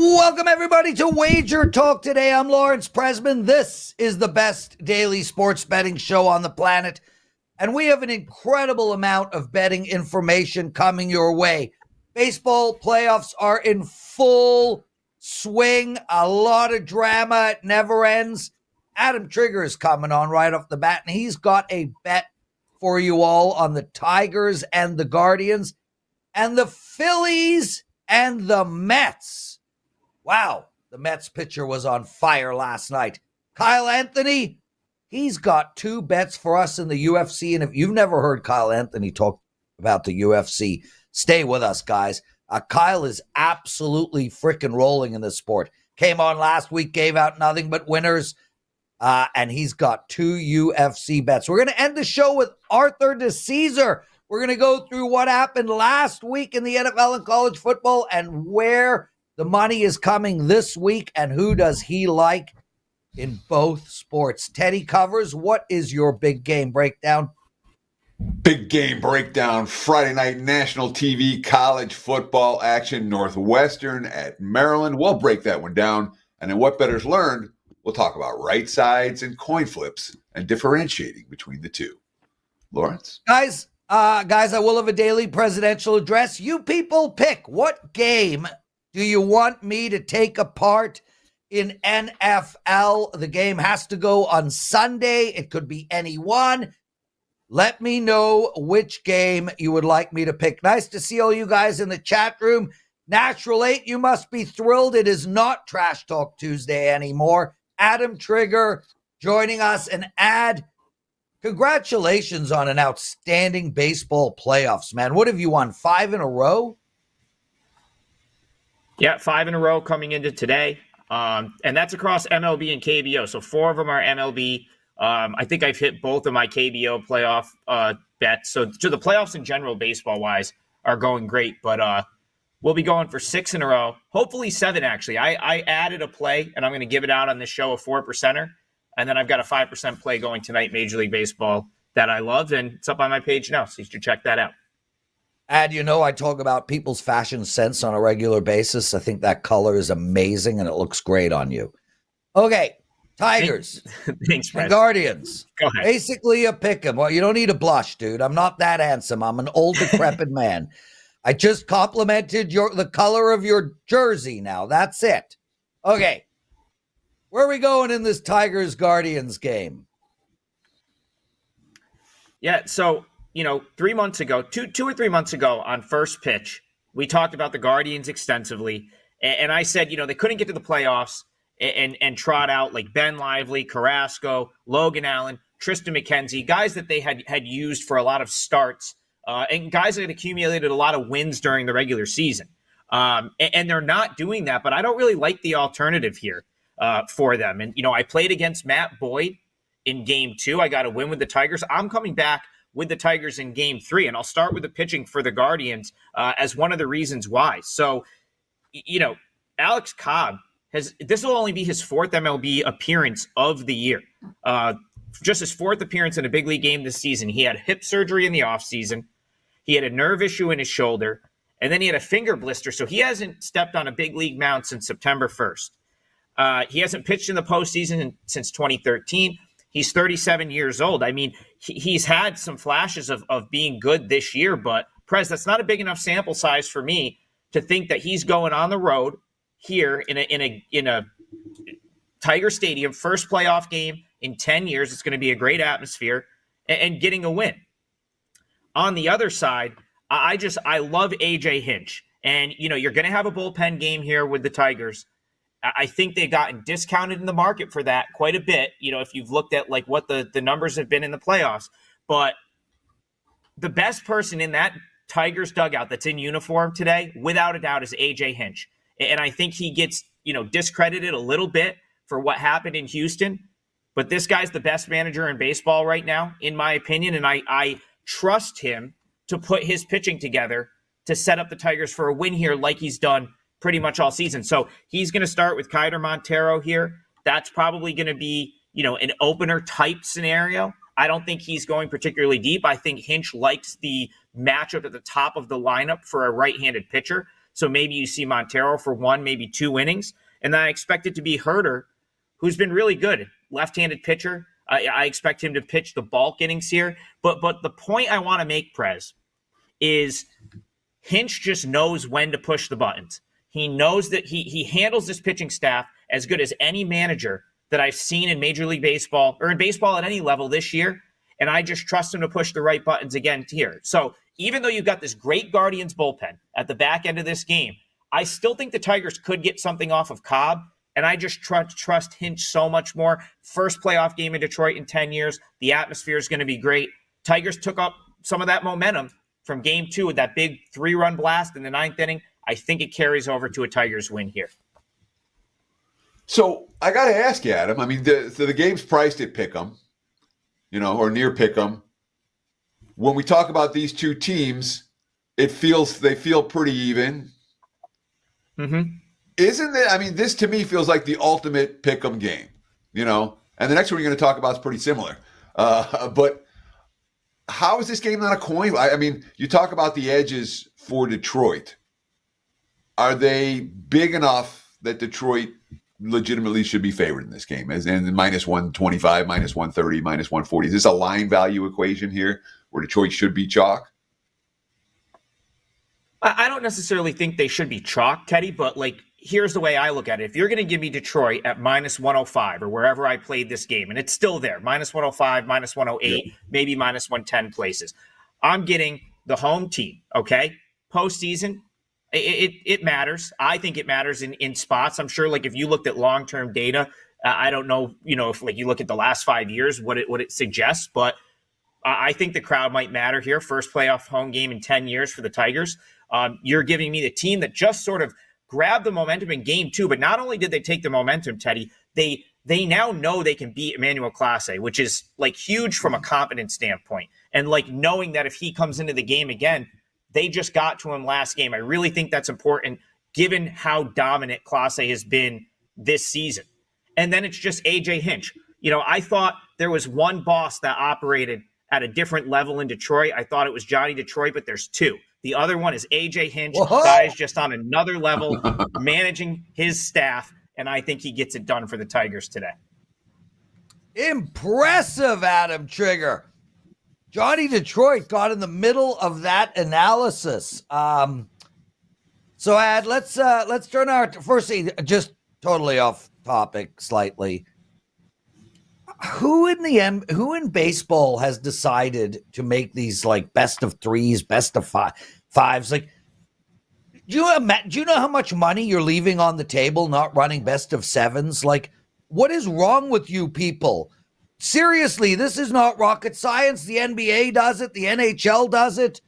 Welcome, everybody, to WagerTalk Today. I'm Lawrence Presman. This is the best daily sports betting show on the planet, and we have an incredible amount of betting information coming your way. Baseball playoffs are in full swing. A lot of drama. It never ends. Adam Trigger is coming on right off the bat, and he's got a bet for you all on the Tigers and the Guardians and the Phillies and the Mets. Wow, the Mets pitcher was on fire last night. Kyle Anthony, he's got two bets for us in the UFC. And if you've never heard Kyle Anthony talk about the UFC, stay with us, guys. Kyle is absolutely freaking rolling in this sport. Came on last week, gave out nothing but winners, and he's got two UFC bets. We're going to end the show with Art DiCesare. We're going to go through what happened last week in the NFL and college football and where the money is coming this week, and who does he like in both sports? Teddy covers. What is your big game breakdown? Big game breakdown. Friday night national TV college football action. Northwestern at Maryland. We'll break that one down. And then what bettors learned, we'll talk about right sides and coin flips and differentiating between the two. Lawrence? Guys, I will have a daily presidential address. You people pick. What game do you want me to take apart in NFL? The game has to go on Sunday. It could be any one. Let me know which game you would like me to pick. Nice to see all you guys in the chat room. Natural 8, you must be thrilled. It is not Trash Talk Tuesday anymore. Adam Trigger joining us. And congratulations on an outstanding baseball playoffs, man. What have you won, 5 in a row? Yeah, 5 in a row coming into today. And that's across MLB and KBO. So 4 of them are MLB. I think I've hit both of my KBO playoff bets. So the playoffs in general, baseball-wise, are going great. But we'll be going for 6 in a row. Hopefully 7, actually. I added a play, and I'm going to give it out on this show, a 4%er. And then I've got a 5% play going tonight, Major League Baseball, that I love. And it's up on my page now, so you should check that out. I talk about people's fashion sense on a regular basis. I think that color is amazing, and it looks great on you. Okay, Tigers. Thanks, Prez. Guardians. Go ahead. Basically a pick 'em. Well, you don't need a blush, dude. I'm not that handsome. I'm an old, decrepit man. I just complimented the color of your jersey now. That's it. Okay. Where are we going in this Tigers-Guardians game? Yeah, so 3 months ago, two or 3 months ago on First Pitch, we talked about the Guardians extensively. And I said, they couldn't get to the playoffs and trot out like Ben Lively, Carrasco, Logan Allen, Tristan McKenzie, guys that they had used for a lot of starts and guys that had accumulated a lot of wins during the regular season. And they're not doing that, but I don't really like the alternative here for them. And, I played against Matt Boyd in game 2. I got a win with the Tigers. I'm coming back with the Tigers in game 3. And I'll start with the pitching for the Guardians as one of the reasons why. So, Alex Cobb this will only be his 4th MLB appearance of the year. Just his 4th appearance in a big league game this season. He had hip surgery in the offseason. He had a nerve issue in his shoulder. And then he had a finger blister. So he hasn't stepped on a big league mound since September 1st. He hasn't pitched in the postseason since 2013. He's 37 years old. I mean, he's had some flashes of being good this year, but Prez, that's not a big enough sample size for me to think that he's going on the road here in a Tiger Stadium, first playoff game in 10 years. It's going to be a great atmosphere and getting a win. On the other side, I love AJ Hinch, and you're going to have a bullpen game here with the Tigers. I think they've gotten discounted in the market for that quite a bit, if you've looked at like what the numbers have been in the playoffs. But the best person in that Tigers dugout that's in uniform today, without a doubt, is AJ Hinch. And I think he gets, discredited a little bit for what happened in Houston. But this guy's the best manager in baseball right now, in my opinion. And I trust him to put his pitching together to set up the Tigers for a win here like he's done pretty much all season. So he's going to start with Keider Montero here. That's probably going to be, an opener type scenario. I don't think he's going particularly deep. I think Hinch likes the matchup at the top of the lineup for a right-handed pitcher. So maybe you see Montero for 1, maybe 2 innings. And then I expect it to be Herter, who's been really good. Left-handed pitcher. I expect him to pitch the bulk innings here. But the point I want to make, Prez, is Hinch just knows when to push the buttons. He knows that he handles this pitching staff as good as any manager that I've seen in Major League Baseball or in baseball at any level this year. And I just trust him to push the right buttons again here. So even though you've got this great Guardians bullpen at the back end of this game, I still think the Tigers could get something off of Cobb. And I just trust Hinch so much more. First playoff game in Detroit in 10 years. The atmosphere is going to be great. Tigers took up some of that momentum from game 2 with that big 3-run blast in the 9th inning. I think it carries over to a Tigers win here. So I got to ask you, Adam. I mean, the game's priced at pick'em, or near pick'em. When we talk about these two teams, they feel pretty even. Mm-hmm. Isn't it? I mean, this to me feels like the ultimate pick'em game, And the next one we're going to talk about is pretty similar. But how is this game not a coin? I mean, you talk about the edges for Detroit. Are they big enough that Detroit legitimately should be favored in this game? As in minus 125, minus 130, minus 140. Is this a line value equation here where Detroit should be chalk? I don't necessarily think they should be chalk, Teddy, but here's the way I look at it. If you're going to give me Detroit at minus 105 or wherever I played this game, and it's still there, minus 105, minus 108, maybe minus 110 places, I'm getting the home team, okay? Postseason, it matters. I think it matters in spots. I'm sure if you looked at long-term data, I don't know, if you look at the last 5 years, what it suggests, but I think the crowd might matter here. First playoff home game in 10 years for the Tigers. You're giving me the team that just sort of grabbed the momentum in game 2, but not only did they take the momentum, Teddy, they now know they can beat Emmanuel Clase, which is huge from a confidence standpoint. And knowing that if he comes into the game again, they just got to him last game. I really think that's important given how dominant Clase has been this season. And then it's just AJ Hinch. I thought there was one boss that operated at a different level in Detroit. I thought it was Johnny Detroit, but there's 2. The other one is AJ Hinch. Whoa. Guy is just on another level, managing his staff, and I think he gets it done for the Tigers today. Impressive, Adam Trigger. Johnny Detroit got in the middle of that analysis. So, Ad, let's turn our firstly, just totally off topic slightly. Who in baseball has decided to make these best of 3s, best of 5s? Do you know how much money you're leaving on the table not running best of 7s? What is wrong with you people? Seriously, this is not rocket science. The NBA does it. The NHL does it.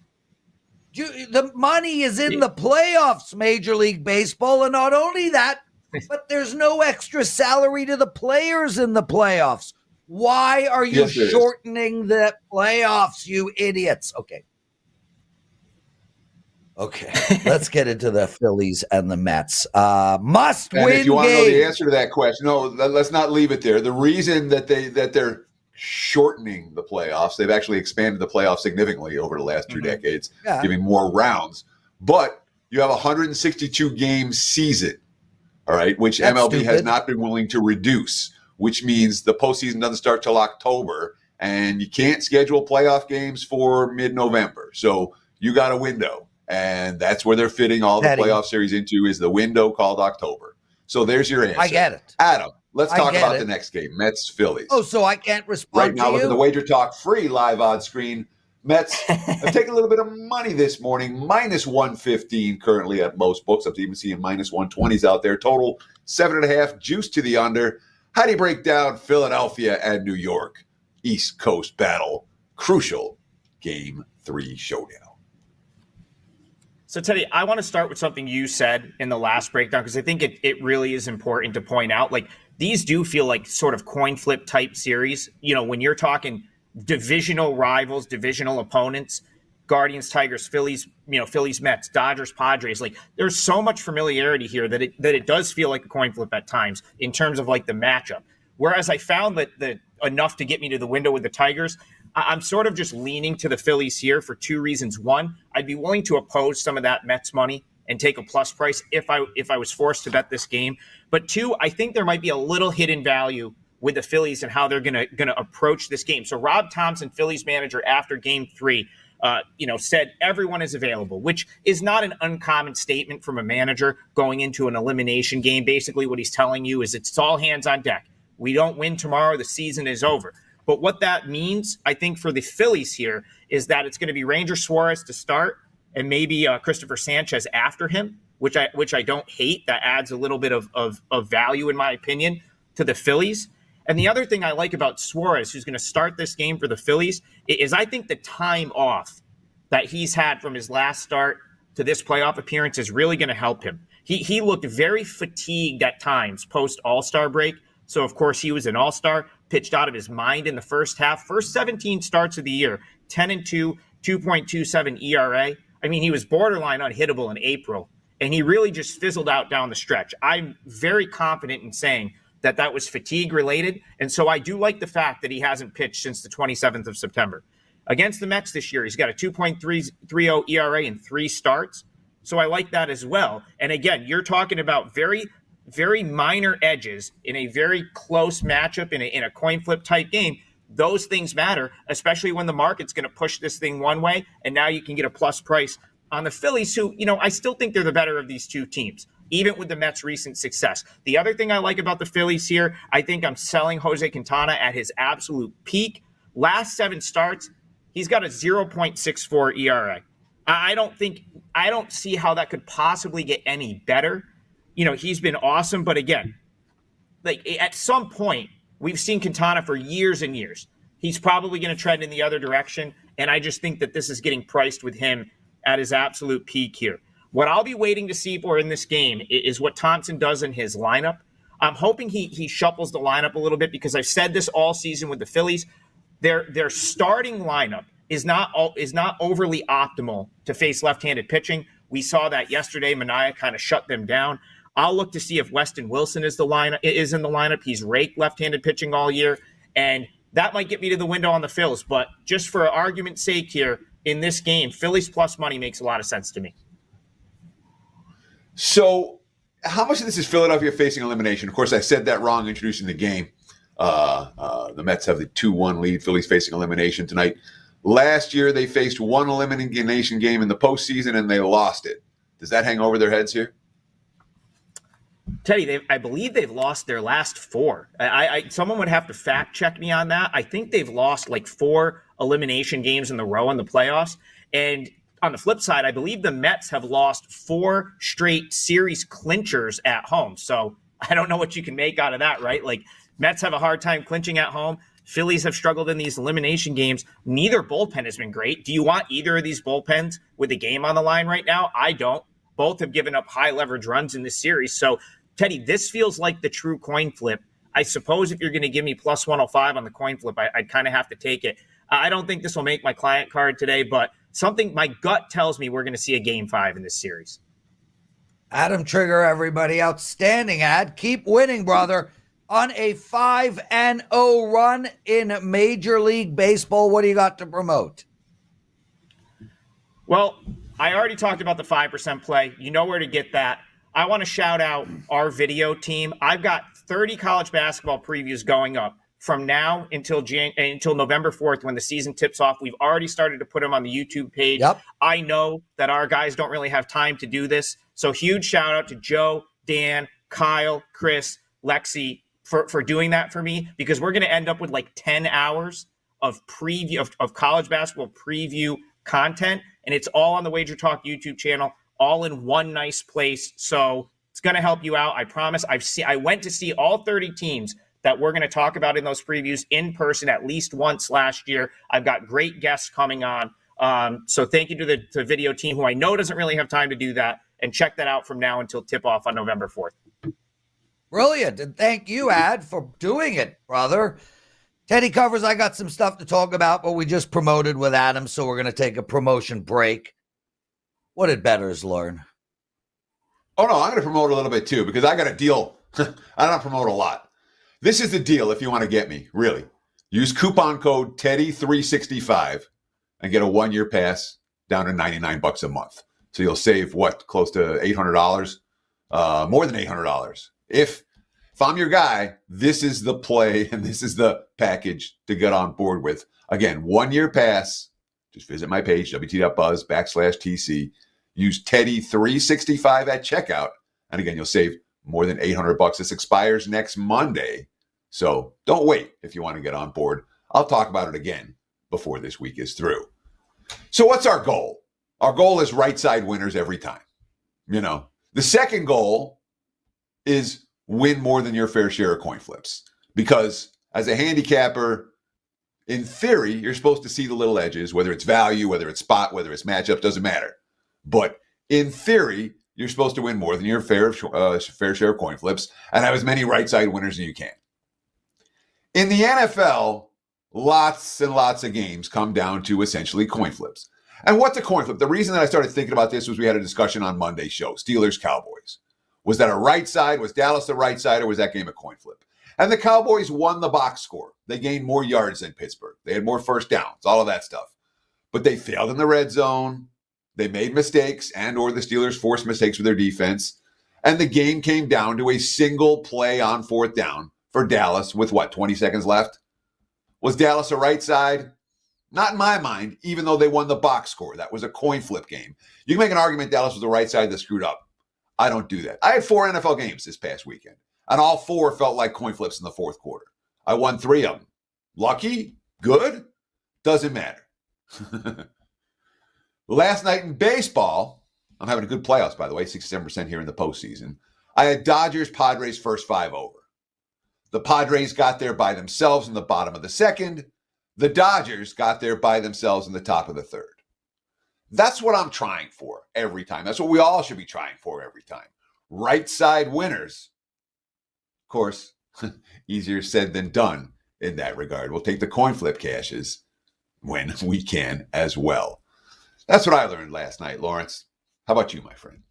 The money is in the playoffs, Major League Baseball. And not only that, but there's no extra salary to the players in the playoffs. Why are you shortening the playoffs, you idiots? Okay. Let's get into the Phillies and the Mets. Must-win game. If you want to know the answer to that question, no, let's not leave it there. The reason that they're shortening the playoffs, they've actually expanded the playoffs significantly over the last 2 decades, giving more rounds. But you have a 162-game season, all right, which That's MLB stupid. has not been willing to reduce, which means the postseason doesn't start till October, and you can't schedule playoff games for mid-November. So you got a window. And that's where they're fitting all the playoff series into is the window called October. So there's your answer. I get it. Adam, let's talk about the next game, Mets-Phillies. Oh, so I can't respond right now, to look you? at the WagerTalk free live odds screen. Mets have taken a little bit of money this morning, minus 115 currently at most books. I'm even seeing minus 120s out there. Total 7.5, juice to the under. How do you break down Philadelphia and New York? East Coast battle. Crucial Game 3 showdown. So, Teddy, I want to start with something you said in the last breakdown because I think it really is important to point out. These do feel like sort of coin flip type series. When you're talking divisional rivals, divisional opponents, Guardians, Tigers, Phillies, Phillies, Mets, Dodgers, Padres. There's so much familiarity here that it does feel like a coin flip at times in terms of the matchup. Whereas I found that enough to get me to the window with the Tigers, I'm sort of just leaning to the Phillies here for 2 reasons. One, I'd be willing to oppose some of that Mets money and take a plus price if I was forced to bet this game. But two, I think there might be a little hidden value with the Phillies and how they're gonna approach this game. So Rob Thompson, Phillies manager, after Game 3, said everyone is available, which is not an uncommon statement from a manager going into an elimination game. Basically, what he's telling you is it's all hands on deck. We don't win tomorrow, the season is over. But what that means, I think, for the Phillies here is that it's going to be Ranger Suarez to start and maybe Christopher Sanchez after him, which I don't hate. That adds a little bit of value, in my opinion, to the Phillies. And the other thing I like about Suarez, who's going to start this game for the Phillies, is I think the time off that he's had from his last start to this playoff appearance is really going to help him. He looked very fatigued at times post All-Star break. So, of course, he was an All-Star, pitched out of his mind in the first half. First 17 starts of the year, 10-2, 2.27 ERA. I mean, he was borderline unhittable in April, and he really just fizzled out down the stretch. I'm very confident in saying that was fatigue related. And so I do like the fact that he hasn't pitched since the 27th of September. Against the Mets this year, he's got a 2.30 ERA in 3 starts. So I like that as well. And again, you're talking about very, very minor edges in a very close matchup in a coin flip type game. Those things matter, especially when the market's going to push this thing one way. And now you can get a plus price on the Phillies, who, I still think they're the better of these two teams, even with the Mets' recent success. The other thing I like about the Phillies here, I think I'm selling Jose Quintana at his absolute peak. Last 7 starts, he's got a 0.64 ERA. I don't see how that could possibly get any better. He's been awesome, but again, like at some point, we've seen Quintana for years and years. He's probably going to trend in the other direction, and I just think that this is getting priced with him at his absolute peak here. What I'll be waiting to see for in this game is what Thompson does in his lineup. I'm hoping he shuffles the lineup a little bit, because I've said this all season with the Phillies. Their starting lineup is not overly optimal to face left-handed pitching. We saw that yesterday. Manaea kind of shut them down. I'll look to see if Weston Wilson is in the lineup. He's raked left-handed pitching all year, and that might get me to the window on the Phils. But just for argument's sake here, in this game, Phillies plus money makes a lot of sense to me. So how much of this is Philadelphia facing elimination? Of course, I said that wrong introducing the game. The Mets have the 2-1 lead. Phillies facing elimination tonight. Last year, they faced one elimination game in the postseason, and they lost it. Does that hang over their heads here? Teddy, I believe they've lost their last 4. Someone would have to fact check me on that. I think they've lost like 4 elimination games in the row in the playoffs. And on the flip side, I believe the Mets have lost 4 straight series clinchers at home. So I don't know what you can make out of that, right? Like, Mets have a hard time clinching at home. Phillies have struggled in these elimination games. Neither bullpen has been great. Do you want either of these bullpens with the game on the line right now? I don't. Both have given up high leverage runs in this series. So, Teddy, this feels like the true coin flip. I suppose if you're going to give me plus 105 on the coin flip, I'd kind of have to take it. I don't think this will make my client card today, but my gut tells me we're going to see a Game 5 in this series. Adam Trigger, everybody. Outstanding ad. Keep winning, brother. On a 5-0 run in Major League Baseball, what do you got to promote? Well, I already talked about the 5% play. You know where to get that. I want to shout out our video team. I've got 30 college basketball previews going up from now until November 4th when the season tips off. We've already started to put them on the YouTube page. Yep. I know that our guys don't really have time to do this. So huge shout out to Joe, Dan, Kyle, Chris, Lexi for doing that for me, because we're going to end up with like 10 hours of preview of college basketball preview content. And it's all on the WagerTalk YouTube channel, all in one nice place. So it's going to help you out. I promise. I went to see all 30 teams that we're going to talk about in those previews in person at least once last year. I've got great guests coming on. So thank you to the video team, who I know doesn't really have time to do that. And check that out from now until tip-off on November 4th. Brilliant. And thank you, Ad, for doing it, brother. Teddy Covers, I got some stuff to talk about, but we just promoted with Adam, so we're going to take a promotion break. What did Bettors learn? Oh, no, I'm going to promote a little bit, too, because I got a deal. I don't promote a lot. This is the deal if you want to get me, really. Use coupon code TEDDY365 and get a 1-year pass down to $99 a month. So you'll save close to $800, more than $800. If I'm your guy, this is the play and this is the package to get on board with. Again, 1 year pass. Just visit my page, wt.buzz/TC. Use Teddy365 at checkout. And again, you'll save more than $800. This expires next Monday. So don't wait if you want to get on board. I'll talk about it again before this week is through. So what's our goal? Our goal is right side winners every time. The second goal is win more than your fair share of coin flips. Because as a handicapper, in theory, you're supposed to see the little edges, whether it's value, whether it's spot, whether it's matchup, doesn't matter. But in theory, you're supposed to win more than your fair share of coin flips and have as many right side winners as you can. In the NFL, lots and lots of games come down to essentially coin flips. And what's a coin flip? The reason that I started thinking about this was we had a discussion on Monday's show, Steelers-Cowboys. Was that a right side? Was Dallas the right side, or was that game a coin flip? And the Cowboys won the box score. They gained more yards than Pittsburgh. They had more first downs, all of that stuff. But they failed in the red zone. They made mistakes, and or the Steelers forced mistakes with their defense. And the game came down to a single play on fourth down for Dallas with 20 seconds left? Was Dallas a right side? Not in my mind, even though they won the box score. That was a coin flip game. You can make an argument Dallas was the right side that screwed up. I don't do that. I had 4 NFL games this past weekend, and all 4 felt like coin flips in the fourth quarter. I won 3 of them. Lucky? Good? Doesn't matter. Last night in baseball, I'm having a good playoffs, by the way, 67% here in the postseason. I had Dodgers-Padres first 5 over. The Padres got there by themselves in the bottom of the second. The Dodgers got there by themselves in the top of the third. That's what I'm trying for every time. That's what we all should be trying for every time. Right side winners. Of course, easier said than done in that regard. We'll take the coin flip cashes when we can as well. That's what I learned last night, Lawrence. How about you, my friend?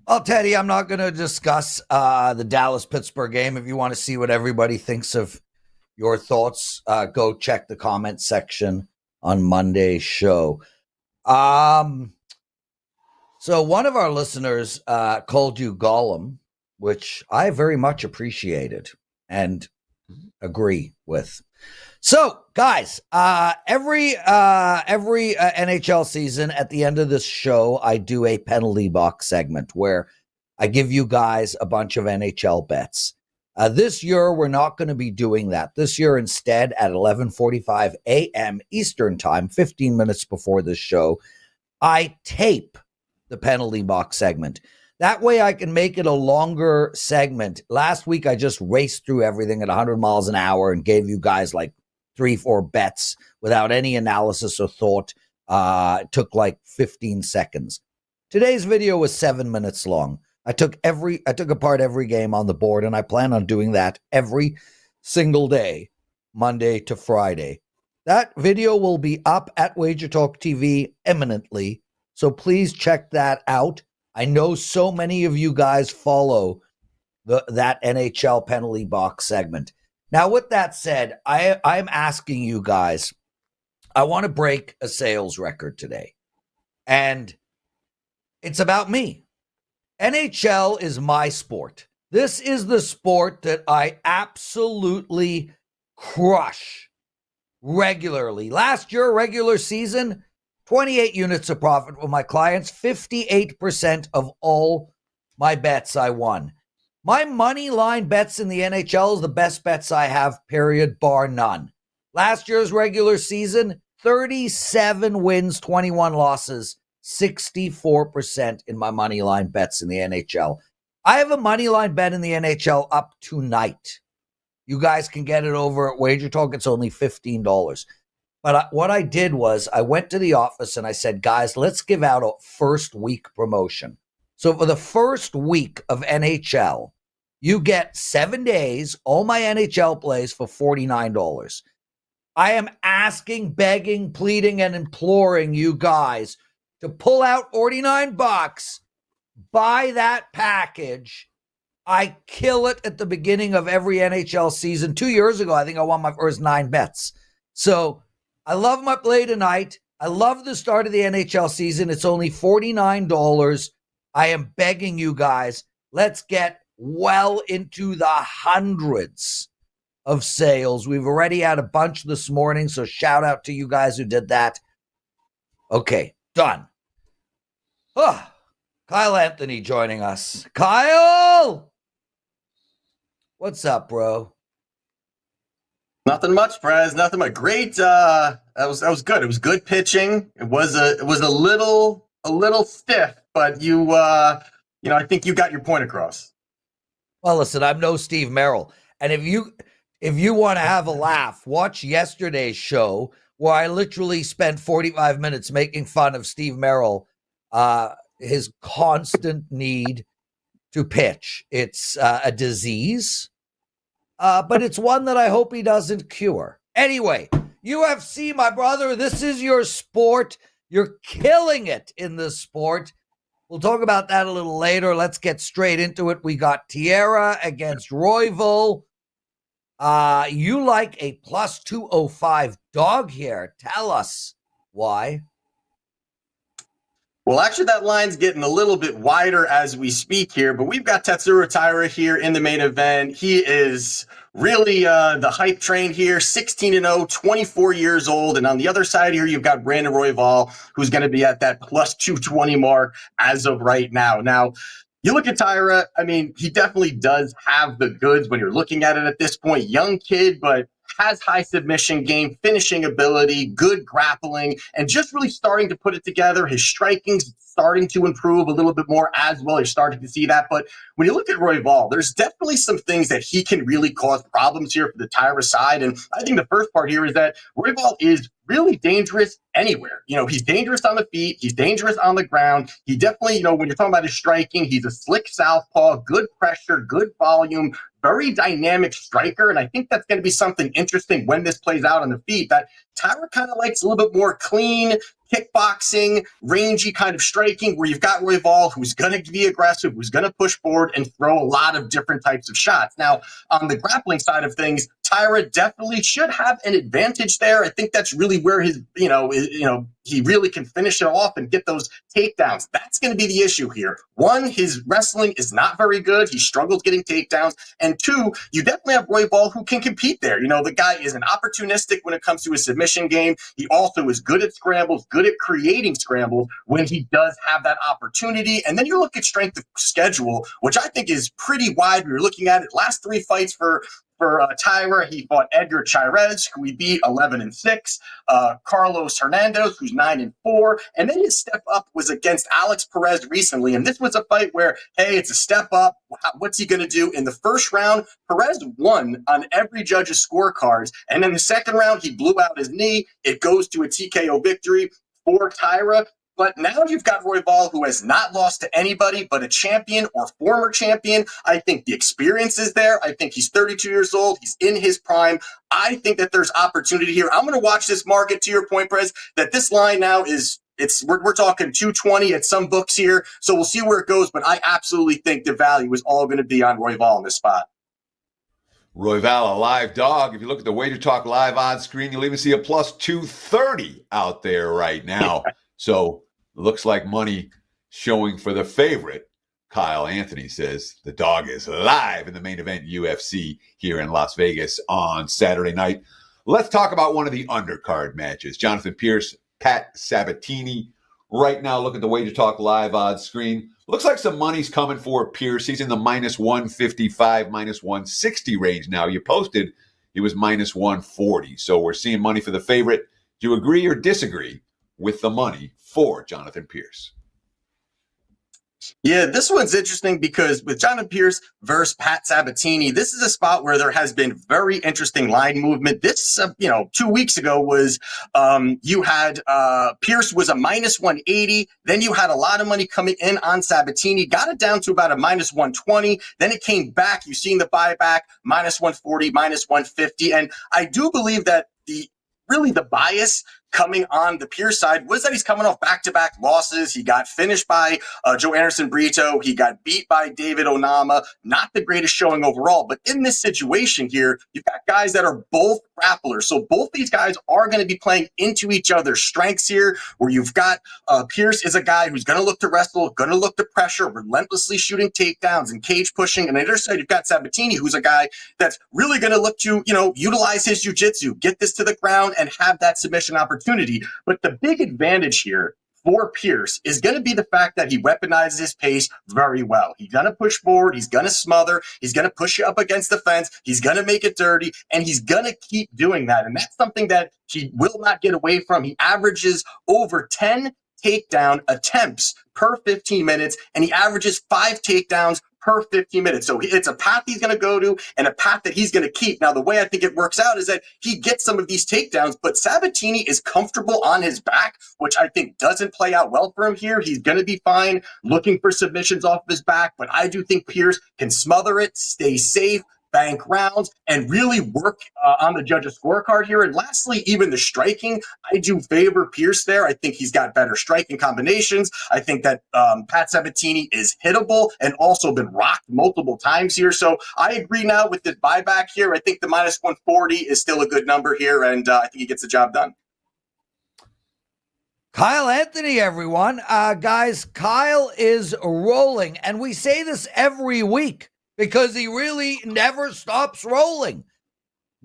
Well, Teddy, I'm not going to discuss the Dallas-Pittsburgh game. If you want to see what everybody thinks of your thoughts, go check the comment section on Monday's show. So one of our listeners called you Gollum, which I very much appreciated and agree with. So, guys, every NHL season at the end of this show, I do a penalty box segment where I give you guys a bunch of NHL bets. This year, we're not going to be doing that. This year, instead, at 11:45 a.m. Eastern Time, 15 minutes before this show, I tape the penalty box segment. That way, I can make it a longer segment. Last week, I just raced through everything at 100 miles an hour and gave you guys like 3-4 bets without any analysis or thought. It took like 15 seconds. Today's video was 7 minutes long. I took apart every game on the board, and I plan on doing that every single day, Monday to Friday. That video will be up at WagerTalk TV imminently, so please check that out. I know so many of you guys follow that NHL penalty box segment. Now, with that said, I'm asking you guys, I want to break a sales record today, and it's about me. NHL is my sport. This is the sport that I absolutely crush regularly. Last year, regular season, 28 units of profit with my clients, 58% of all my bets I won. My money line bets in the NHL is the best bets I have, period, bar none. Last year's regular season, 37 wins, 21 losses, 64% in my money line bets in the NHL. I have a money line bet in the NHL up tonight. You guys can get it over at WagerTalk. It's only $15. But what I did was I went to the office and I said, guys, let's give out a first week promotion. So for the first week of NHL, you get 7 days, all my NHL plays for $49. I am asking, begging, pleading, and imploring you guys to pull out $49, buy that package. I kill it at the beginning of every NHL season. 2 years ago, I think I won my first 9 bets. So I love my play tonight. I love the start of the NHL season. It's only $49. I am begging you guys, let's get well into the hundreds of sales. We've already had a bunch this morning, so shout out to you guys who did that. Okay, done. Kyle Anthony joining us. Kyle! What's up, bro? Nothing much, Prez. Nothing much. Great. That was good. It was good pitching. It was a little stiff, but I think you got your point across. Well, listen, I'm no Steve Merrill, and if you want to have a laugh, watch yesterday's show where I literally spent 45 minutes making fun of Steve Merrill, his constant need to pitch. It's a disease. But it's one that I hope he doesn't cure. Anyway, UFC, my brother, this is your sport. You're killing it in this sport. We'll talk about that a little later. Let's get straight into it. We got Taira against Royval. You like a plus 205 dog here. Tell us why. Well, actually, that line's getting a little bit wider as we speak here, but we've got Tatsuro Taira here in the main event. He is really the hype train here, 16-0, 24 years old. And on the other side here, you've got Brandon Royval, who's going to be at that plus 220 mark as of right now. Now, you look at Taira, I mean, he definitely does have the goods when you're looking at it at this point. Young kid, but has high submission game, finishing ability, good grappling, and just really starting to put it together. His striking's starting to improve a little bit more as well. You're starting to see that. But when you look at Royval, there's definitely some things that he can really cause problems here for the Taira side. And I think the first part here is that Royval is really dangerous anywhere. He's dangerous on the feet. He's dangerous on the ground. He definitely, when you're talking about his striking, he's a slick southpaw, good pressure, good volume, very dynamic striker. And I think that's going to be something interesting when this plays out on the feet, that Taira kind of likes a little bit more clean, kickboxing, rangy kind of striking, where you've got Royval, who's going to be aggressive, who's going to push forward and throw a lot of different types of shots. Now, on the grappling side of things, Taira definitely should have an advantage there. I think that's really where his, he really can finish it off and get those takedowns. That's going to be the issue here. One, his wrestling is not very good. He struggles getting takedowns. And two, you definitely have Royval who can compete there. The guy isn't opportunistic when it comes to his submission game. He also is good at scrambles, good at creating scrambles when he does have that opportunity. And then you look at strength of schedule, which I think is pretty wide. We were looking at it last 3 fights for Taira. He fought Edgar Chairez, who he beat 11-6. Carlos Hernandez, who's 9-4. And then his step up was against Alex Perez recently. And this was a fight where, hey, it's a step up. What's he going to do? In the first round, Perez won on every judge's scorecards. And in the second round, he blew out his knee. It goes to a TKO victory for Taira. But now you've got Royval, who has not lost to anybody but a champion or former champion. I think the experience is there. I think he's 32 years old. He's in his prime. I think that there's opportunity here. I'm going to watch this market, to your point, Prez, that this line now is we're talking 220 at some books here. So we'll see where it goes. But I absolutely think the value is all going to be on Royval in this spot. Royval, a live dog. If you look at the WagerTalk live on screen, you'll even see a plus 230 out there right now. So looks like money showing for the favorite. Kyle Anthony says the dog is live in the main event UFC here in Las Vegas on Saturday night. Let's talk about one of the undercard matches. Jonathan Pearce, Pat Sabatini. Right now, look at the WagerTalk live odds screen. Looks like some money's coming for Pearce. He's in the minus 155, minus 160 range now. You posted he was minus 140. So we're seeing money for the favorite. Do you agree or disagree with the money for Jonathan Pearce? Yeah, this one's interesting because with Jonathan Pearce versus Pat Sabatini, this is a spot where there has been very interesting line movement. This, 2 weeks ago was you had Pearce was a minus 180. Then you had a lot of money coming in on Sabatini, got it down to about a minus 120. Then it came back. You've seen the buyback, minus 140, minus 150. And I do believe that the bias coming on the Pearce side was that he's coming off back-to-back losses. He got finished by Joe Anderson Brito. He got beat by David Onama. Not the greatest showing overall, but in this situation here, you've got guys that are both grapplers. So both these guys are going to be playing into each other's strengths here, where you've got Pearce is a guy who's going to look to wrestle, going to look to pressure, relentlessly shooting takedowns and cage pushing. And on the other side, you've got Sabatini, who's a guy that's really going to look to, utilize his jiu-jitsu, get this to the ground and have that submission opportunity. But the big advantage here for Pearce is going to be the fact that he weaponizes his pace very well. He's going to push forward. He's going to smother. He's going to push you up against the fence. He's going to make it dirty, and he's going to keep doing that. And that's something that he will not get away from. He averages over 10 takedown attempts per 15 minutes, and he averages 5 takedowns per 15 minutes. So it's a path he's going to go to and a path that he's going to keep. Now, the way I think it works out is that he gets some of these takedowns, but Sabatini is comfortable on his back, which I think doesn't play out well for him here. He's going to be fine looking for submissions off of his back, but I do think Pearce can smother it, stay safe, bank rounds, and really work on the judge's scorecard here. And lastly, even the striking, I do favor Pearce there. I think he's got better striking combinations. I think that Pat Sabatini is hittable and also been rocked multiple times here. So I agree now with the buyback here. I think the minus 140 is still a good number here, and I think he gets the job done. Kyle Anthony, everyone. Guys, Kyle is rolling, and we say this every week, because he really never stops rolling.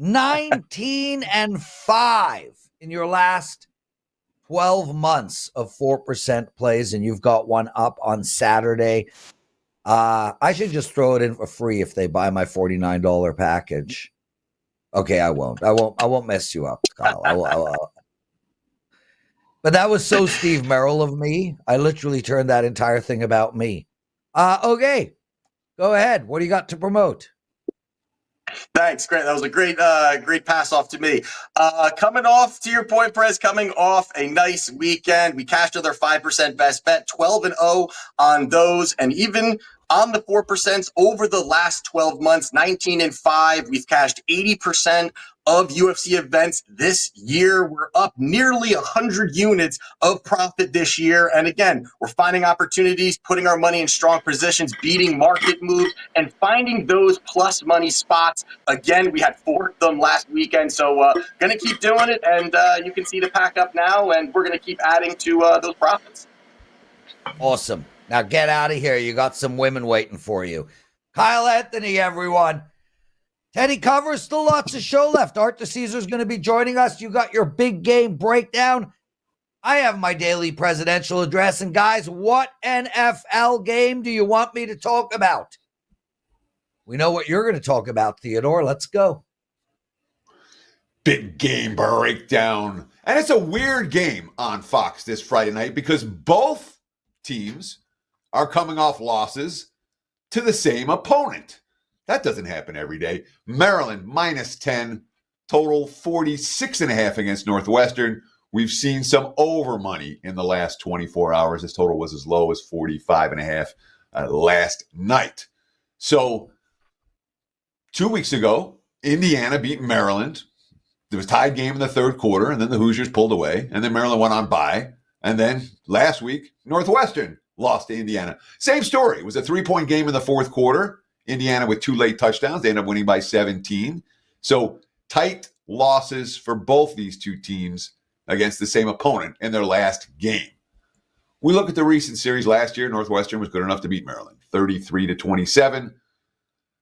19-5 in your last 12 months of 4% plays, and you've got one up on Saturday. I should just throw it in for free if they buy my $49 package. Okay, I won't. I won't mess you up, Kyle. But that was so Steve Merrill of me. I literally turned that entire thing about me. Okay. Go ahead. What do you got to promote? Thanks. Great. That was a great pass off to me. Coming off, to your point, Prez, coming off a nice weekend. We cashed another 5% best bet, 12-0 on those. And even on the 4% over the last 12 months, 19-5. We've cashed 80% of UFC events this year. We're up nearly 100 units of profit this year. And again, we're finding opportunities, putting our money in strong positions, beating market moves, and finding those plus money spots. Again, we had 4 of them last weekend. So going to keep doing it. And you can see the pack up now, and we're going to keep adding to those profits. Awesome. Now get out of here. You got some women waiting for you. Kyle Anthony, everyone. Teddy covers, still lots of show left. Art DiCesare is going to be joining us. You got your big game breakdown. I have my daily presidential address. And guys, what NFL game do you want me to talk about? We know what you're going to talk about, Theodore. Let's go. Big game breakdown. And it's a weird game on Fox this Friday night because both teams are coming off losses to the same opponent. That doesn't happen every day. Maryland minus 10, total 46.5 against Northwestern. We've seen some over money in the last 24 hours. This total was as low as 45.5 last night. So 2 weeks ago, Indiana beat Maryland. There was a tied game in the third quarter, and then the Hoosiers pulled away, and then Maryland went on bye. And then last week, Northwestern lost to Indiana. Same story. It was a 3-point game in the fourth quarter. Indiana with 2 late touchdowns. They ended up winning by 17. So tight losses for both these two teams against the same opponent in their last game. We look at the recent series last year. Northwestern was good enough to beat Maryland, 33-27.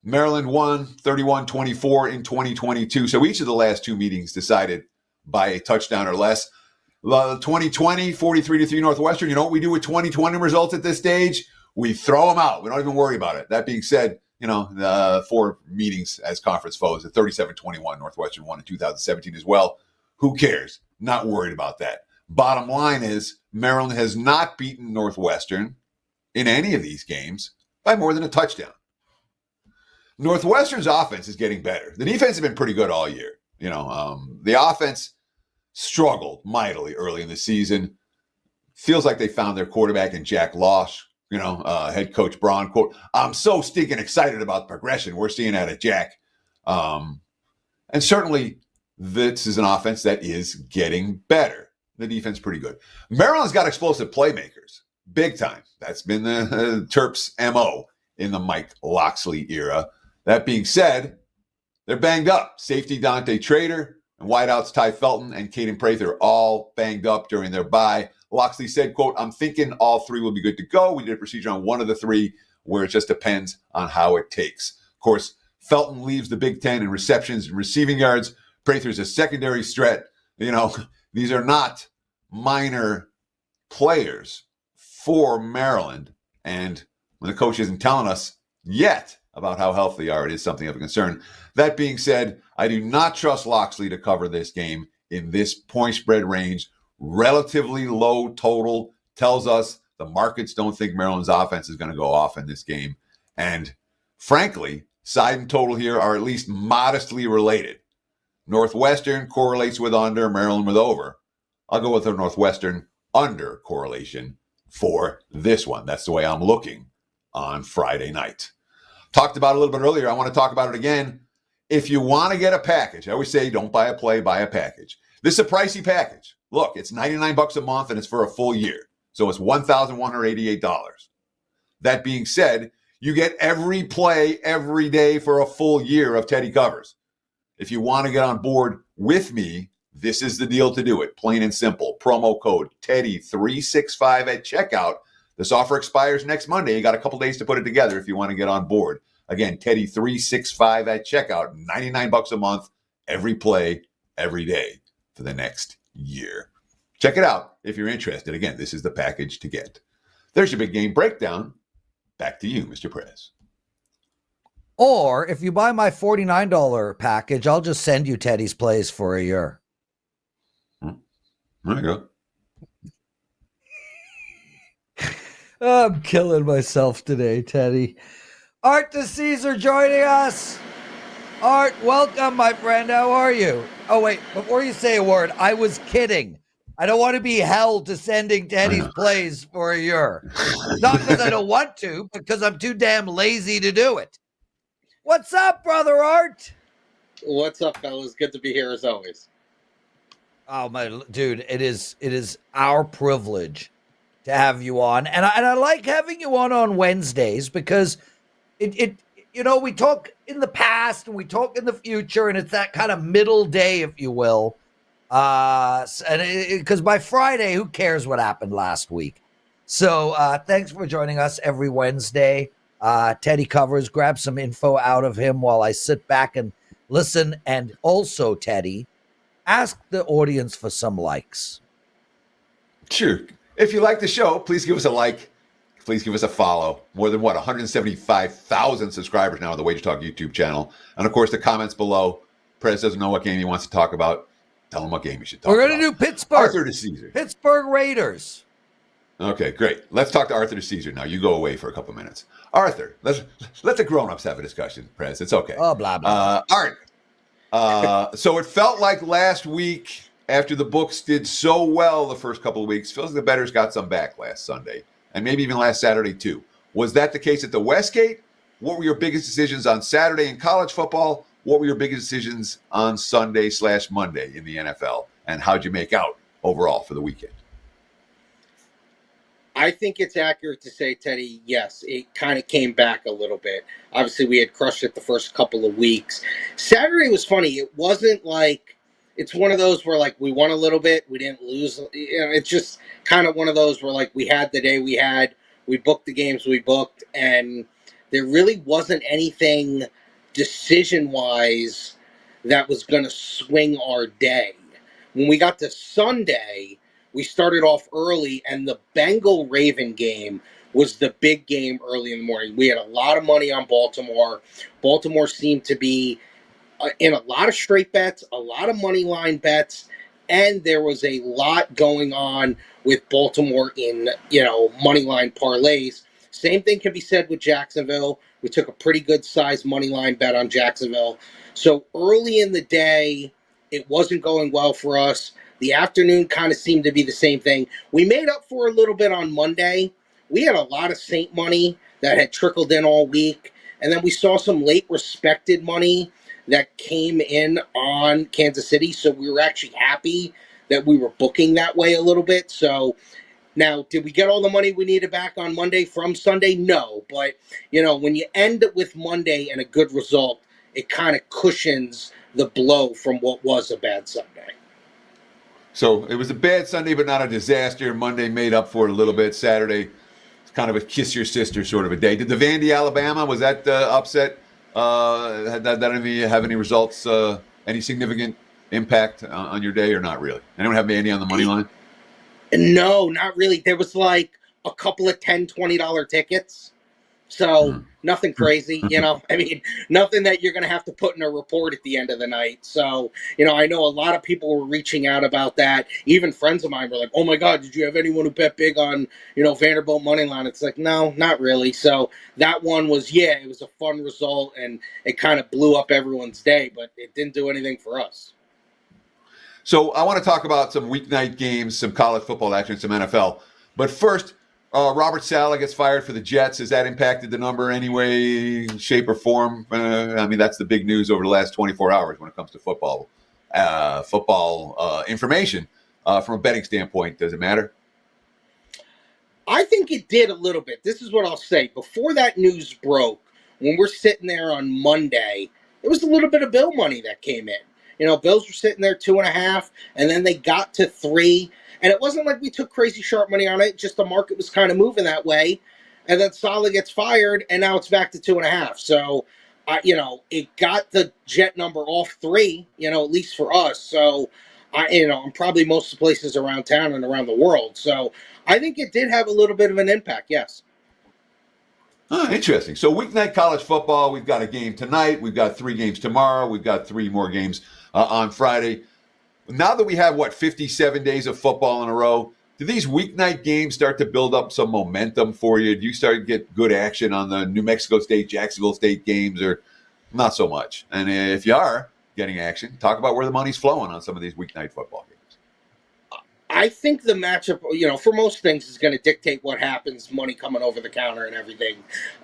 Maryland won 31-24 in 2022. So each of the last 2 meetings decided by a touchdown or less. 2020, 43-3 Northwestern. You know what we do with 2020 results at this stage? We throw them out. We don't even worry about it. That being said, 4 meetings as conference foes at 37-21. Northwestern won in 2017 as well. Who cares? Not worried about that. Bottom line is Maryland has not beaten Northwestern in any of these games by more than a touchdown. Northwestern's offense is getting better. The defense has been pretty good all year. The offense struggled mightily early in the season. Feels like they found their quarterback in Jack Losh. Head coach Braun quote, "I'm so stinking excited about the progression we're seeing out of Jack." And certainly this is an offense that is getting better. The defense pretty good. Maryland's got explosive playmakers, big time. That's been the Terps' MO in the Mike Locksley era. That being said, they're banged up. Safety Dante Trader and wideouts Ty Felton and Caden Prather all banged up during their bye. Locksley said, quote, "I'm thinking all three will be good to go. We did a procedure on one of the three where it just depends on how it takes." Of course, Felton leaves the Big Ten in receptions and receiving yards. Prather's a secondary threat. These are not minor players for Maryland. And when the coach isn't telling us yet about how healthy they are, it is something of a concern. That being said, I do not trust Locksley to cover this game in this point spread range. Relatively low total tells us the markets don't think Maryland's offense is going to go off in this game. And frankly, side and total here are at least modestly related. Northwestern correlates with under, Maryland with over. I'll go with the Northwestern under correlation for this one. That's the way I'm looking on Friday night. Talked about it a little bit earlier. I want to talk about it again. If you want to get a package, I always say don't buy a play, buy a package. This is a pricey package. Look, it's $99 a month and it's for a full year. So it's $1,188. That being said, you get every play every day for a full year of Teddy covers. If you want to get on board with me, this is the deal to do it. Plain and simple. Promo code Teddy365 at checkout. This offer expires next Monday. You got a couple days to put it together if you want to get on board. Again, Teddy365 at checkout. $99 a month, every play, every day for the next year. Check it out if you're interested. Again, this is the package to get. There's your big game breakdown. Back to you, Mr. Prez. Or if you buy my $49 package, I'll just send you Teddy's plays for a year. There you go. I'm killing myself today, Teddy. Art DiCesare joining us. Art, welcome, my friend. How are you? Oh, wait, before you say a word, I was kidding. I don't want to be held to sending Teddy's plays for a year. Not because I don't want to, but because I'm too damn lazy to do it. What's up, brother Art? What's up, fellas? Good to be here as always. Oh, my dude, it is our privilege to have you on. And I like having you on Wednesdays because it we talk in the past and we talk in the future, and it's that kind of middle day, if you will. Because by Friday, who cares what happened last week? So thanks for joining us every Wednesday. Teddy covers, grab some info out of him while I sit back and listen. And also, Teddy, ask the audience for some likes. Sure. If you like the show, please give us a like. Please give us a follow. More than 175,000 subscribers now on the WagerTalk YouTube channel. And of course, the comments below. Prez doesn't know what game he wants to talk about. Tell him what game he should talk about. We're going to do Pittsburgh. Arthur DiCesare. Pittsburgh Raiders. Okay, great. Let's talk to Arthur DiCesare now. You go away for a couple minutes. Arthur, let the grown-ups have a discussion, Prez. It's okay. Oh, blah, blah. Art, so it felt like last week, after the books did so well the first couple of weeks, feels like the bettors got some back last Sunday, and maybe even last Saturday too. Was that the case at the WestGate? What were your biggest decisions on Saturday in college football? What were your biggest decisions on Sunday/Monday in the NFL? And how'd you make out overall for the weekend? I think it's accurate to say, Teddy, yes, it kind of came back a little bit. Obviously, we had crushed it the first couple of weeks. Saturday was funny. It wasn't like it's one of those where, like, we won a little bit, we didn't lose. It's just kind of one of those where, like, we had the day we had, we booked the games we booked, and there really wasn't anything decision-wise that was going to swing our day. When we got to Sunday, we started off early, and the Bengal-Raven game was the big game early in the morning. We had a lot of money on Baltimore. Baltimore seemed to be in a lot of straight bets, a lot of money line bets, and there was a lot going on with Baltimore in, money line parlays. Same thing can be said with Jacksonville. We took a pretty good size money line bet on Jacksonville. So early in the day, it wasn't going well for us. The afternoon kind of seemed to be the same thing. We made up for a little bit on Monday. We had a lot of Saint money that had trickled in all week. And then we saw some late respected money that came in on Kansas City. So we were actually happy that we were booking that way a little bit. So now, did we get all the money we needed back on Monday from Sunday? No. But, when you end it with Monday and a good result, it kind of cushions the blow from what was a bad Sunday. So it was a bad Sunday, but not a disaster. Monday made up for it a little bit. Saturday, it's kind of a kiss your sister sort of a day. Did the Vandy, Alabama, was that upset? Had that have any results, any significant impact on your day or not really? Anyone have Vandy on the money line? No, not really. There was like a couple of $10, $20 tickets. So nothing crazy, nothing that you're going to have to put in a report at the end of the night. So, I know a lot of people were reaching out about that. Even friends of mine were like, oh my God, did you have anyone who bet big on, Vanderbilt money line? It's like, no, not really. So that one was, it was a fun result and it kind of blew up everyone's day, but it didn't do anything for us. So I want to talk about some weeknight games, some college football action, some NFL. But first, Robert Saleh gets fired for the Jets. Has that impacted the number any way, shape, or form? That's the big news over the last 24 hours when it comes to football information. From a betting standpoint, does it matter? I think it did a little bit. This is what I'll say. Before that news broke, when we're sitting there on Monday, it was a little bit of bill money that came in. Bills were sitting there 2.5, and then they got to 3. And it wasn't like we took crazy sharp money on it. Just the market was kind of moving that way. And then Saleh gets fired, and now it's back to 2.5. So, it got the Jet number off 3, at least for us. So, I'm probably most of the places around town and around the world. So, I think it did have a little bit of an impact, yes. Interesting. So, weeknight college football, we've got a game tonight. We've got 3 games tomorrow. We've got 3 more games on Friday. Now that we have, 57 days of football in a row, do these weeknight games start to build up some momentum for you? Do you start to get good action on the New Mexico State, Jacksonville State games, or not so much? And if you are getting action, talk about where the money's flowing on some of these weeknight football games. I think the matchup, for most things is going to dictate what happens, money coming over the counter and everything.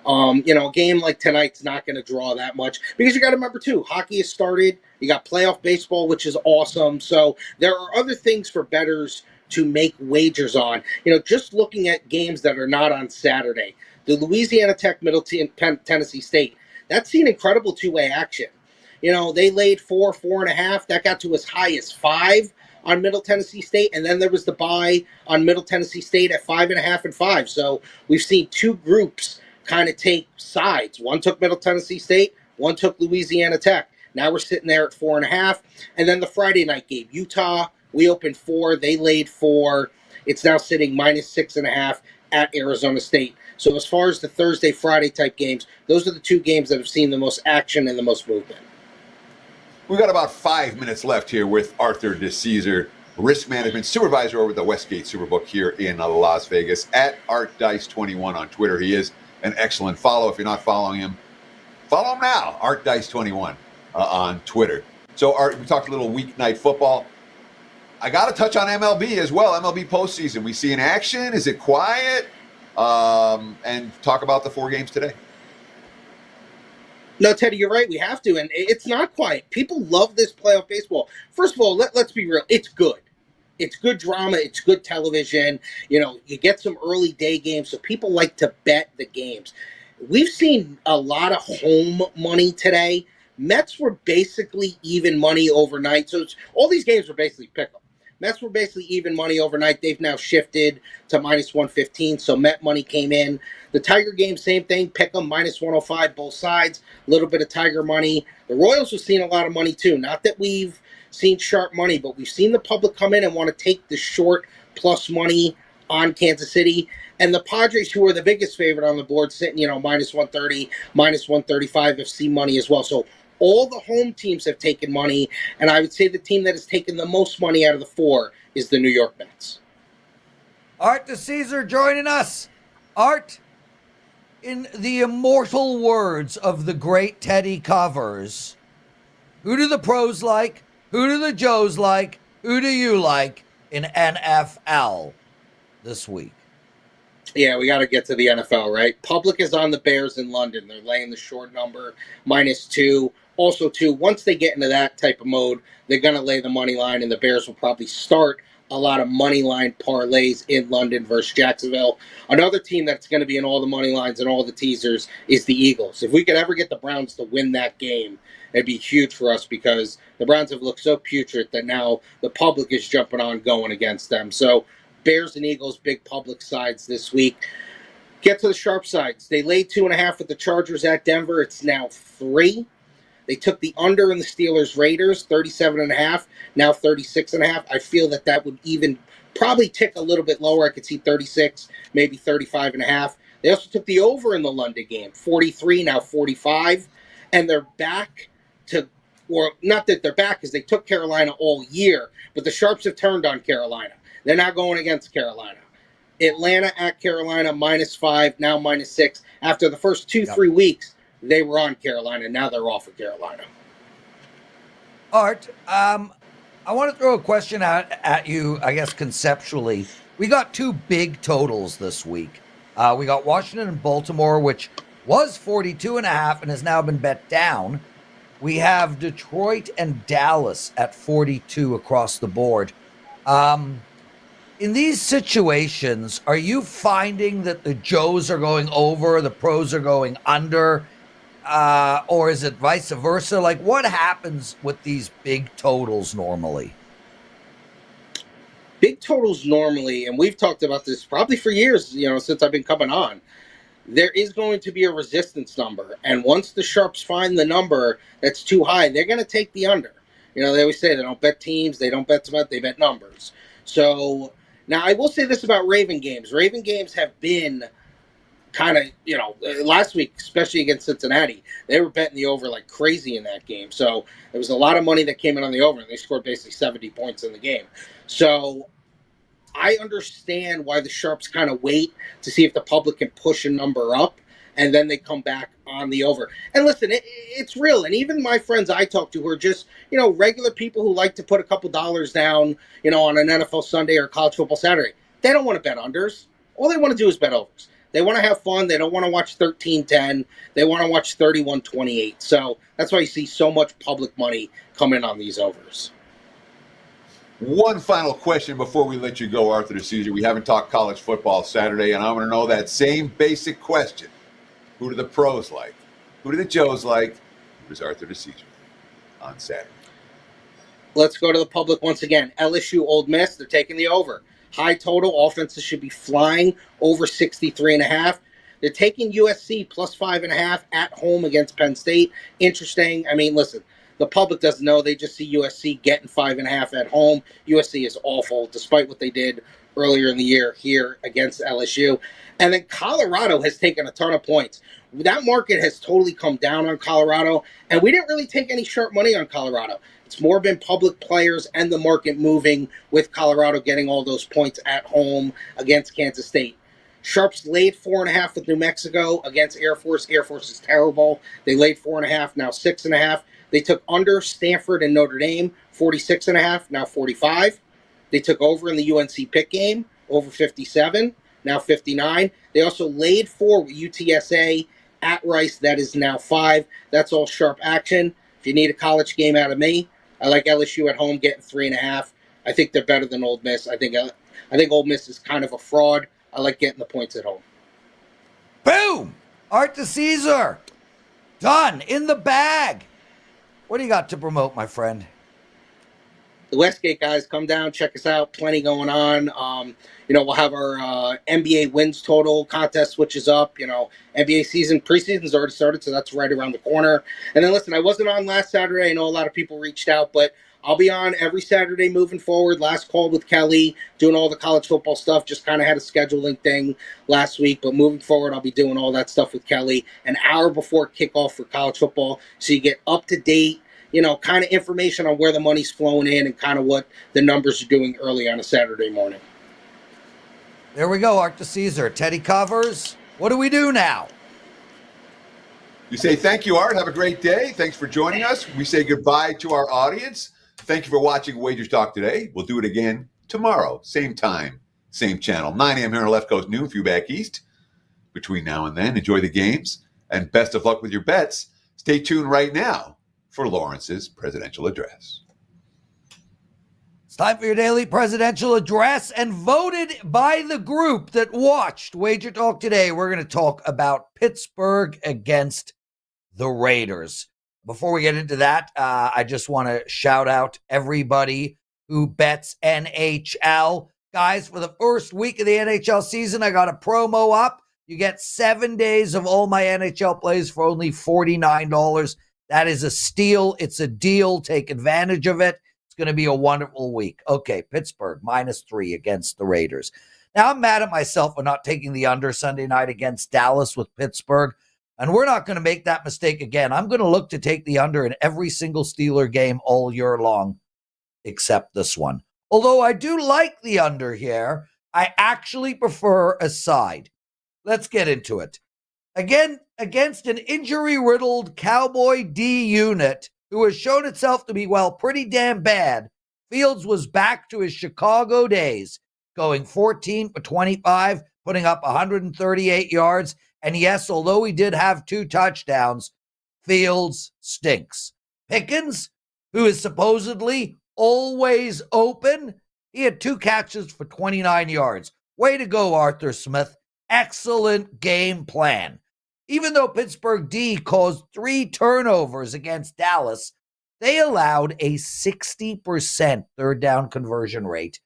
A game like tonight's not going to draw that much because you got to remember, too, hockey has started. You got playoff baseball, which is awesome. So there are other things for bettors to make wagers on. Just looking at games that are not on Saturday. The Louisiana Tech, Middle Tennessee State, that's seen incredible two-way action. They laid 4, 4.5. That got to as high as 5 on Middle Tennessee State, and then there was the buy on Middle Tennessee State at 5.5 and 5. So we've seen 2 groups kind of take sides. One took Middle Tennessee State, one took Louisiana Tech. Now we're sitting there at 4.5. And then the Friday night game, Utah, we opened 4, they laid 4. It's now sitting -6.5 at Arizona State. So as far as the Thursday, Friday type games, those are the 2 games that have seen the most action and the most movement. We've got about 5 minutes left here with Art DiCesare, risk management supervisor over at the WestGate Superbook here in Las Vegas, at ArtDice21 on Twitter. He is an excellent follow. If you're not following him, follow him now, ArtDice21 on Twitter. So, Art, we talked a little weeknight football. I got to touch on MLB as well, MLB postseason. We see in action. Is it quiet? And talk about the 4 games today. No, Teddy, you're right. We have to. And it's not quiet. People love this playoff baseball. First of all, let's be real. It's good. It's good drama. It's good television. You get some early day games, so people like to bet the games. We've seen a lot of home money today. Mets were basically even money overnight. So all these games were basically pick 'em. Mets were basically even money overnight. They've now shifted to -115, so Met money came in. The Tiger game, same thing. Pick 'em -105, both sides. A little bit of Tiger money. The Royals have seen a lot of money too. Not that we've seen sharp money, but we've seen the public come in and want to take the short plus money on Kansas City. And the Padres, who are the biggest favorite on the board, sitting, -130, -135 have seen money as well. So all the home teams have taken money, and I would say the team that has taken the most money out of the 4 is the New York Mets. Art DiCesare joining us. Art, in the immortal words of the great Teddy Covers, who do the pros like? Who do the Joes like? Who do you like in NFL this week? Yeah, we got to get to the NFL, right? Public is on the Bears in London. They're laying the short number, -2. Also, too, once they get into that type of mode, they're going to lay the money line, and the Bears will probably start a lot of money line parlays in London versus Jacksonville. Another team that's going to be in all the money lines and all the teasers is the Eagles. If we could ever get the Browns to win that game, it'd be huge for us because the Browns have looked so putrid that now the public is jumping on going against them. So Bears and Eagles, big public sides this week. Get to the sharp sides. They laid 2.5 with the Chargers at Denver. It's now 3. They took the under in the Steelers-Raiders, 37.5, now 36.5. I feel that would even probably tick a little bit lower. I could see 36, maybe 35.5. They also took the over in the London game, 43, now 45. And they're back to, or not that they're back because they took Carolina all year, but the Sharps have turned on Carolina. They're not going against Carolina. Atlanta at Carolina, -5, now -6. After the first 2-3 weeks, they were on Carolina. Now they're off of Carolina. Art, I want to throw a question out at you, I guess, conceptually. We got 2 big totals this week. We got Washington and Baltimore, which was 42.5 and has now been bet down. We have Detroit and Dallas at 42 across the board. In these situations, are you finding that the Joes are going over, the pros are going under? Or is it vice versa? Like, what happens with these big totals normally? Big totals normally, and we've talked about this probably for years, since I've been coming on, there is going to be a resistance number. And once the Sharps find the number that's too high, they're going to take the under. They always say they don't bet teams, they don't bet spots, they bet numbers. So, now I will say this about Raven games. Raven games have been kind of, last week, especially against Cincinnati, they were betting the over like crazy in that game. So there was a lot of money that came in on the over, and they scored basically 70 points in the game. So I understand why the Sharps kind of wait to see if the public can push a number up, and then they come back on the over. And listen, it's real. And even my friends I talk to who are just, regular people who like to put a couple dollars down, on an NFL Sunday or college football Saturday, they don't want to bet unders. All they want to do is bet overs. They want to have fun. They don't want to watch 13-10. They want to watch 31-28. So that's why you see so much public money come in on these overs. One final question before we let you go, Art DiCesare. We haven't talked college football Saturday, and I want to know that same basic question. Who do the pros like? Who do the Joes like? Who does Art DiCesare on Saturday? Let's go to the public once again. LSU, Ole Miss, they're taking the over. High total, offenses should be flying, over 63.5. They're taking USC +5.5 at home against Penn State. Interesting. I mean, listen, the public doesn't know. They just see USC getting 5.5 at home. USC is awful, despite what they did earlier in the year here against LSU. And then Colorado has taken a ton of points. That market has totally come down on Colorado, and we didn't really take any sharp money on Colorado. It's more been public players and the market moving with Colorado getting all those points at home against Kansas State. Sharps laid 4.5 with New Mexico against Air Force. Air Force is terrible. They laid 4.5, now 6.5. They took under Stanford and Notre Dame, 46.5, now 45. They took over in the UNC Pitt game, over 57, now 59. They also laid 4 with UTSA at Rice. That is now 5. That's all sharp action. If you need a college game out of me, I like LSU at home getting 3.5. I think they're better than Ole Miss. I think Ole Miss is kind of a fraud. I like getting the points at home. Boom! Art DiCesare. Done. In the bag. What do you got to promote, my friend? The WestGate guys, come down, check us out. Plenty going on. We'll have our NBA wins total contest switches up. NBA season, preseason's already started, so that's right around the corner. And then listen, I wasn't on last Saturday. I know a lot of people reached out, but I'll be on every Saturday moving forward. Last call with Kelly, doing all the college football stuff. Just kind of had a scheduling thing last week, but moving forward, I'll be doing all that stuff with Kelly an hour before kickoff for college football, so you get up to date, kind of information on where the money's flowing in and kind of what the numbers are doing early on a Saturday morning. There we go, Art DiCesare. Teddy covers. What do we do now? You say thank you, Art. Have a great day. Thanks for joining us. We say goodbye to our audience. Thank you for watching WagerTalk Today. We'll do it again tomorrow. Same time, same channel. 9 a.m. here on the left coast, noon for you back east. Between now and then, enjoy the games and best of luck with your bets. Stay tuned right now for Lawrence's presidential address. It's time for your daily presidential address, and voted by the group that watched WagerTalk Today, we're going to talk about Pittsburgh against the Raiders. Before we get into that, I just want to shout out everybody who bets NHL. Guys, for the first week of the NHL season, I got a promo up. You get 7 days of all my NHL plays for only $49. That is a steal. It's a deal. Take advantage of it. It's going to be a wonderful week. Okay, Pittsburgh, -3 against the Raiders. Now, I'm mad at myself for not taking the under Sunday night against Dallas with Pittsburgh, and we're not going to make that mistake again. I'm going to look to take the under in every single Steeler game all year long, except this one. Although I do like the under here, I actually prefer a side. Let's get into it. Again, against an injury-riddled Cowboy D unit who has shown itself to be, well, pretty damn bad, Fields was back to his Chicago days, going 14 for 25, putting up 138 yards. And yes, although he did have 2 touchdowns, Fields stinks. Pickens, who is supposedly always open, he had 2 catches for 29 yards. Way to go, Arthur Smith. Excellent game plan. Even though Pittsburgh D caused 3 turnovers against Dallas, they allowed a 60% third down conversion rate.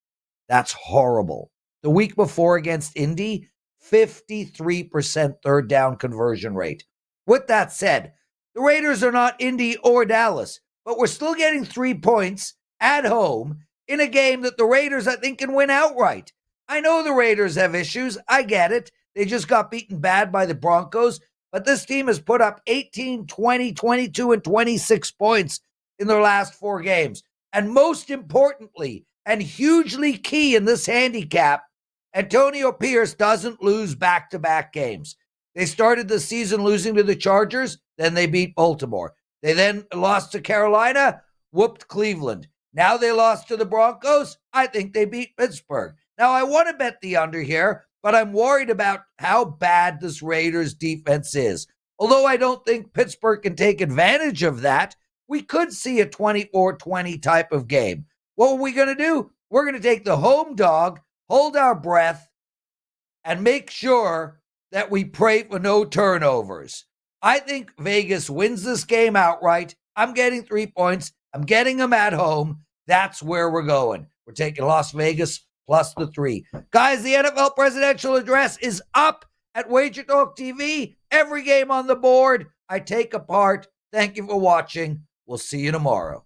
That's horrible. The week before against Indy, 53% third down conversion rate. With that said, the Raiders are not Indy or Dallas, but we're still getting 3 points at home in a game that the Raiders, I think, can win outright. I know the Raiders have issues. I get it. They just got beaten bad by the Broncos, but this team has put up 18, 20, 22, and 26 points in their last 4 games. And most importantly, and hugely key in this handicap, Antonio Pierce doesn't lose back-to-back games. They started the season losing to the Chargers, then they beat Baltimore. They then lost to Carolina, whooped Cleveland. Now they lost to the Broncos. I think they beat Pittsburgh. Now, I want to bet the under here, but I'm worried about how bad this Raiders defense is. Although I don't think Pittsburgh can take advantage of that, we could see a 24-20 type of game. What are we going to do? We're going to take the home dog, hold our breath, and make sure that we pray for no turnovers. I think Vegas wins this game outright. I'm getting 3 points. I'm getting them at home. That's where we're going. We're taking Las Vegas plus the 3. Guys, the NFL presidential address is up at WagerTalk TV. Every game on the board, I take apart. Thank you for watching. We'll see you tomorrow.